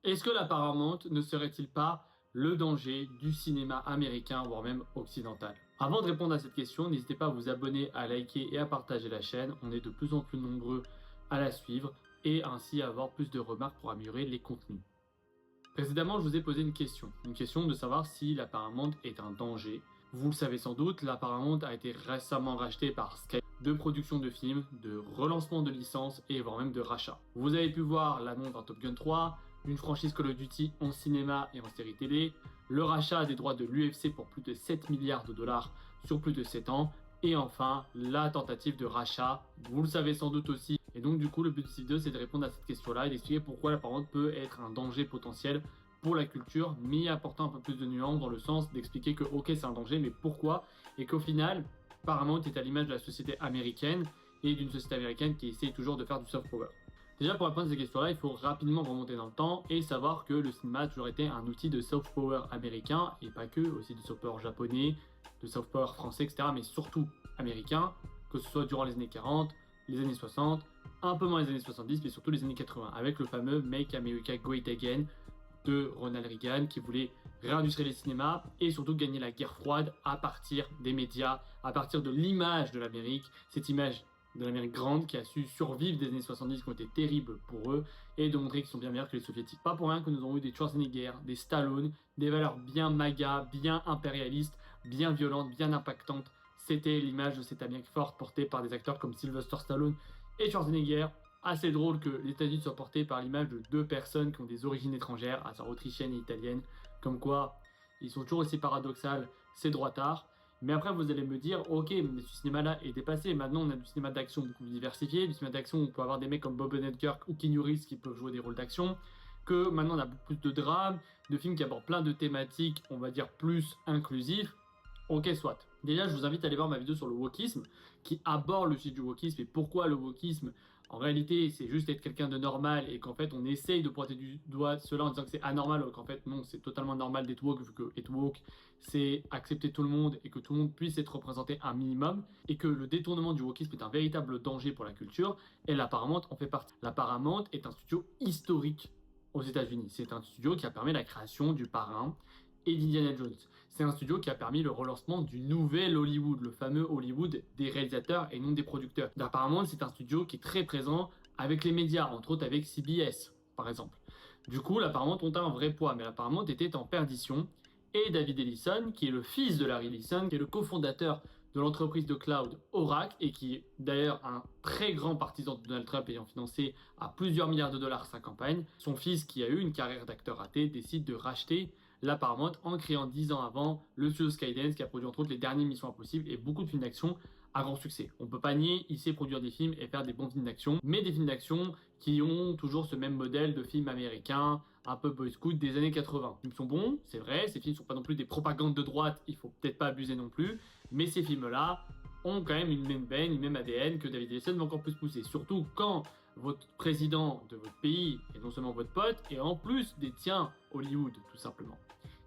Est-ce que la Paramount ne serait-il pas le danger du cinéma américain, voire même occidental? Avant de répondre à cette question, n'hésitez pas à vous abonner, à liker et à partager la chaîne. On est de plus en plus nombreux à la suivre et ainsi avoir plus de remarques pour améliorer les contenus. Précédemment, je vous ai posé une question de savoir si la Paramount est un danger. Vous le savez sans doute, la Paramount a été récemment rachetée par Sky, de production de films, de relancement de licences et voire même de rachat. Vous avez pu voir l'annonce d'un Top Gun 3, une franchise Call of Duty en cinéma et en série télé, le rachat des droits de l'UFC pour plus de 7 milliards de dollars sur plus de 7 ans, et enfin la tentative de rachat, vous le savez sans doute aussi. Et donc du coup le but de cette vidéo c'est de répondre à cette question-là et d'expliquer pourquoi la Paramount peut être un danger potentiel pour la culture, mais apportant un peu plus de nuances dans le sens d'expliquer que ok c'est un danger, mais pourquoi, et qu'au final Paramount est à l'image de la société américaine et d'une société américaine qui essaye toujours de faire du soft power. Déjà, pour répondre à ces questions-là, il faut rapidement remonter dans le temps et savoir que le cinéma a toujours été un outil de soft power américain et pas que, aussi de soft power japonais, de soft power français, etc., mais surtout américain, que ce soit durant les années 40, les années 60, un peu moins les années 70, mais surtout les années 80, avec le fameux Make America Great Again de Ronald Reagan qui voulait réindustrialiser le cinéma et surtout gagner la guerre froide à partir des médias, à partir de l'image de l'Amérique, cette image de l'Amérique grande qui a su survivre des années 70 qui ont été terribles pour eux et de montrer qu'ils sont bien meilleurs que les soviétiques. Pas pour rien que nous avons eu des Schwarzenegger, des Stallone, des valeurs bien MAGA, bien impérialistes, bien violentes, bien impactantes. C'était l'image de cette Amérique forte portée par des acteurs comme Sylvester Stallone et Schwarzenegger. Assez drôle que les États-Unis soient portés par l'image de deux personnes qui ont des origines étrangères, à savoir autrichienne et italienne, comme quoi ils sont toujours aussi paradoxales, ces droitards. Mais après, vous allez me dire, ok, mais ce cinéma-là est dépassé. Maintenant, on a du cinéma d'action beaucoup plus diversifié, du cinéma d'action où on peut avoir des mecs comme Bob Odenkirk ou Keanu Reeves qui peuvent jouer des rôles d'action. Que maintenant, on a beaucoup plus de drames, de films qui abordent plein de thématiques, on va dire plus inclusifs. Ok, soit. Déjà, je vous invite à aller voir ma vidéo sur le wokisme, qui aborde le sujet du wokisme et pourquoi le wokisme, en réalité, c'est juste être quelqu'un de normal et qu'en fait, on essaye de pointer du doigt cela en disant que c'est anormal, alors qu'en fait, non, c'est totalement normal d'être woke, vu que être woke, c'est accepter tout le monde et que tout le monde puisse être représenté un minimum et que le détournement du wokisme est un véritable danger pour la culture et la Paramount en fait partie. La Paramount est un studio historique aux États-Unis. C'est un studio qui a permis la création du Parrain et d'Indiana Jones. C'est un studio qui a permis le relancement du nouvel Hollywood, le fameux Hollywood des réalisateurs et non des producteurs. Apparemment, c'est un studio qui est très présent avec les médias, entre autres avec CBS, par exemple. Du coup, la Paramount ont un vrai poids, mais la Paramount était en perdition. Et David Ellison, qui est le fils de Larry Ellison, qui est le cofondateur de l'entreprise de cloud Oracle et qui est d'ailleurs un très grand partisan de Donald Trump ayant financé à plusieurs milliards de dollars sa campagne, son fils qui a eu une carrière d'acteur raté décide de racheter la Paramount en créant 10 ans avant le studio Skydance qui a produit entre autres les dernières Missions Impossibles et beaucoup de films d'action à grand succès. On peut pas nier, il sait produire des films et faire des bons films d'action, mais des films d'action qui ont toujours ce même modèle de films américains, un peu boy scout des années 80. Ils sont bons, c'est vrai, ces films sont pas non plus des propagandes de droite, il faut peut-être pas abuser non plus, mais ces films-là ont quand même une même veine, une même ADN que David Ellison va encore plus pousser. Surtout quand votre président de votre pays est non seulement votre pote, et en plus détient Hollywood, tout simplement.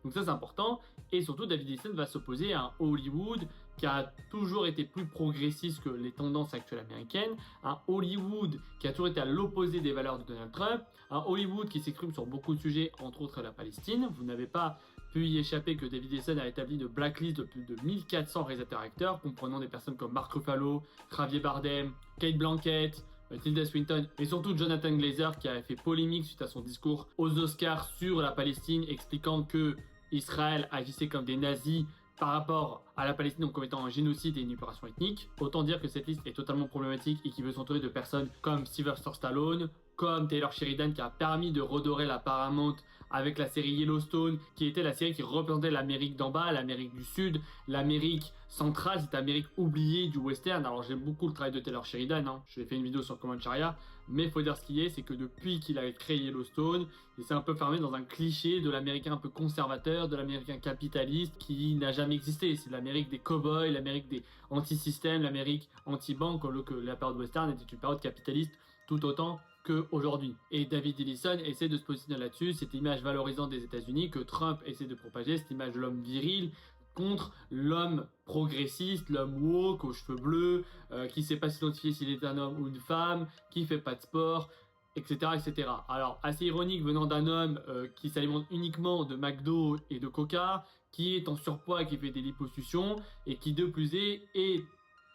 Donc ça c'est important, et surtout David Ellison va s'opposer à un Hollywood qui a toujours été plus progressiste que les tendances actuelles américaines, un Hollywood qui a toujours été à l'opposé des valeurs de Donald Trump, un Hollywood qui s'exprime sur beaucoup de sujets, entre autres la Palestine. Vous n'avez pas pu y échapper que David Ellison a établi une blacklist de plus de 1400 réalisateurs-acteurs, comprenant des personnes comme Mark Ruffalo, Javier Bardem, Kate Blanchett, Tilda Swinton et surtout Jonathan Glazer qui a fait polémique suite à son discours aux Oscars sur la Palestine expliquant que Israël agissait comme des nazis par rapport à la Palestine en commettant un génocide et une opération ethnique. Autant dire que cette liste est totalement problématique et qui veut s'entourer de personnes comme Sylvester Stallone, comme Taylor Sheridan qui a permis de redorer la Paramount avec la série Yellowstone, qui était la série qui représentait l'Amérique d'en bas, l'Amérique du Sud, l'Amérique centrale, cette Amérique oubliée du western. Alors j'aime beaucoup le travail de Taylor Sheridan, hein. J'ai fait une vidéo sur Command Sharia, mais il faut dire ce qui est, c'est que depuis qu'il a créé Yellowstone, il s'est un peu fermé dans un cliché de l'Américain un peu conservateur, de l'Américain capitaliste qui n'a jamais existé. C'est l'Amérique des cow-boys, l'Amérique des anti-systèmes, l'Amérique anti-banque, alors que la période western était une période capitaliste tout autant qu'aujourd'hui. Et David Ellison essaie de se positionner là-dessus, cette image valorisante des États-Unis que Trump essaie de propager, cette image de l'homme viril contre l'homme progressiste, l'homme woke aux cheveux bleus, qui sait pas s'identifier s'il est un homme ou une femme, qui fait pas de sport, etc., etc. Alors, assez ironique venant d'un homme qui s'alimente uniquement de McDo et de Coca, qui est en surpoids, qui fait des liposuctions, et qui de plus est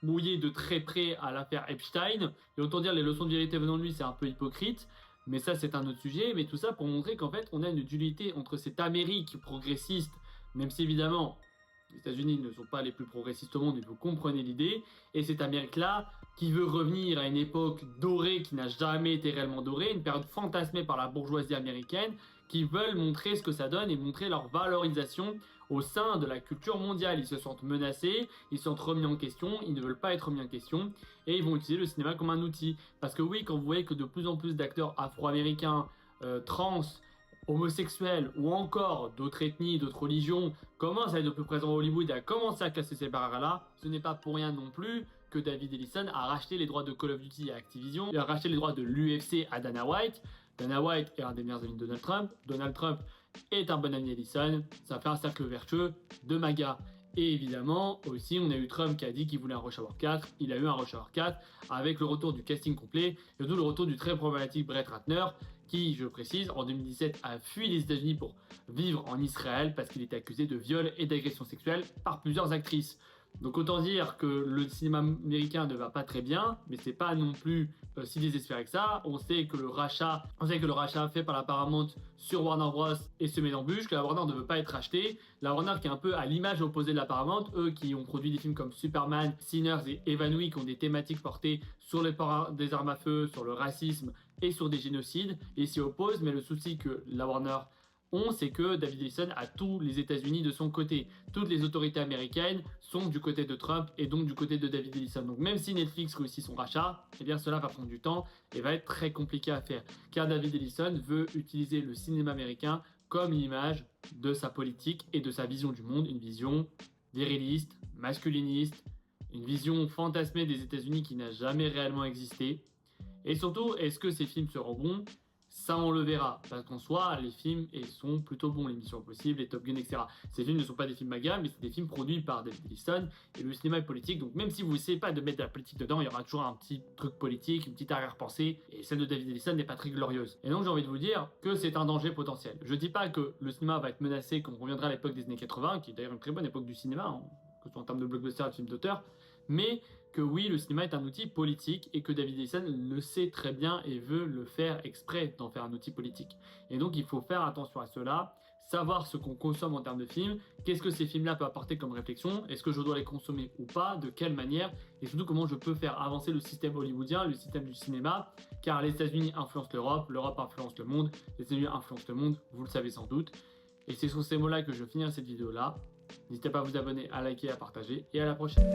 mouillé de très près à l'affaire Epstein. Et autant dire, les leçons de vérité venant de lui, c'est un peu hypocrite. Mais ça, c'est un autre sujet. Mais tout ça pour montrer qu'en fait, on a une dualité entre cette Amérique progressiste, même si évidemment, les États-Unis ne sont pas les plus progressistes au monde, mais vous comprenez l'idée, et cette Amérique-là qui veut revenir à une époque dorée qui n'a jamais été réellement dorée, une période fantasmée par la bourgeoisie américaine, qui veulent montrer ce que ça donne et montrer leur valorisation au sein de la culture mondiale. Ils se sentent menacés, ils se sentent remis en question, ils ne veulent pas être remis en question, et ils vont utiliser le cinéma comme un outil. Parce que oui, quand vous voyez que de plus en plus d'acteurs afro-américains, trans, homosexuels ou encore d'autres ethnies, d'autres religions commencent à être de plus présents à Hollywood et à commencer à casser ces barrières-là, ce n'est pas pour rien non plus que David Ellison a racheté les droits de Call of Duty à Activision, il a racheté les droits de l'UFC à Dana White. Dana White est un des meilleurs amis de Donald Trump. Donald Trump est un bon ami d'Ellison. Ça fait un cercle vertueux de MAGA. Et évidemment, aussi, on a eu Trump qui a dit qu'il voulait un Rush Hour 4. Il a eu un Rush Hour 4 avec le retour du casting complet et surtout le retour du très problématique Brett Ratner qui, je précise, en 2017 a fui les États-Unis pour vivre en Israël parce qu'il était accusé de viol et d'agression sexuelle par plusieurs actrices. Donc autant dire que le cinéma américain ne va pas très bien, mais c'est pas non plus si désespéré que ça. On sait que le rachat fait par la Paramount sur Warner Bros et se met d'embûche, que la Warner ne veut pas être rachetée. La Warner qui est un peu à l'image opposée de la Paramount, eux qui ont produit des films comme Superman, Sinners et Evanouie qui ont des thématiques portées sur les ports des armes à feu, sur le racisme et sur des génocides, et s'y opposent. Mais le souci que la Warner c'est que David Ellison a tous les États-Unis de son côté. Toutes les autorités américaines sont du côté de Trump et donc du côté de David Ellison. Donc même si Netflix réussit son rachat, eh bien cela va prendre du temps et va être très compliqué à faire. Car David Ellison veut utiliser le cinéma américain comme l'image de sa politique et de sa vision du monde, une vision viriliste, masculiniste, une vision fantasmée des États-Unis qui n'a jamais réellement existé. Et surtout, est-ce que ces films seront bons ? Ça, on le verra. Parce qu'en soi, les films sont plutôt bons. Les Missions Impossibles, les Top Gun, etc. Ces films ne sont pas des films MAGA, mais c'est des films produits par David Ellison. Et le cinéma est politique. Donc même si vous n'essayez pas de mettre de la politique dedans, il y aura toujours un petit truc politique, une petite arrière-pensée. Et celle de David Ellison n'est pas très glorieuse. Et donc j'ai envie de vous dire que c'est un danger potentiel. Je dis pas que le cinéma va être menacé, qu'on reviendra à l'époque des années 80, qui est d'ailleurs une très bonne époque du cinéma, hein, que ce soit en termes de blockbuster et de films d'auteur. Mais que oui, le cinéma est un outil politique et que David Ellison le sait très bien et veut le faire exprès d'en faire un outil politique. Et donc il faut faire attention à cela, savoir ce qu'on consomme en termes de films, qu'est-ce que ces films-là peuvent apporter comme réflexion, est-ce que je dois les consommer ou pas, de quelle manière, et surtout comment je peux faire avancer le système hollywoodien, le système du cinéma, car les États-Unis influencent l'Europe, l'Europe influence le monde, les États-Unis influencent le monde, vous le savez sans doute. Et c'est sur ces mots-là que je finirai cette vidéo-là. N'hésitez pas à vous abonner, à liker, à partager, et à la prochaine.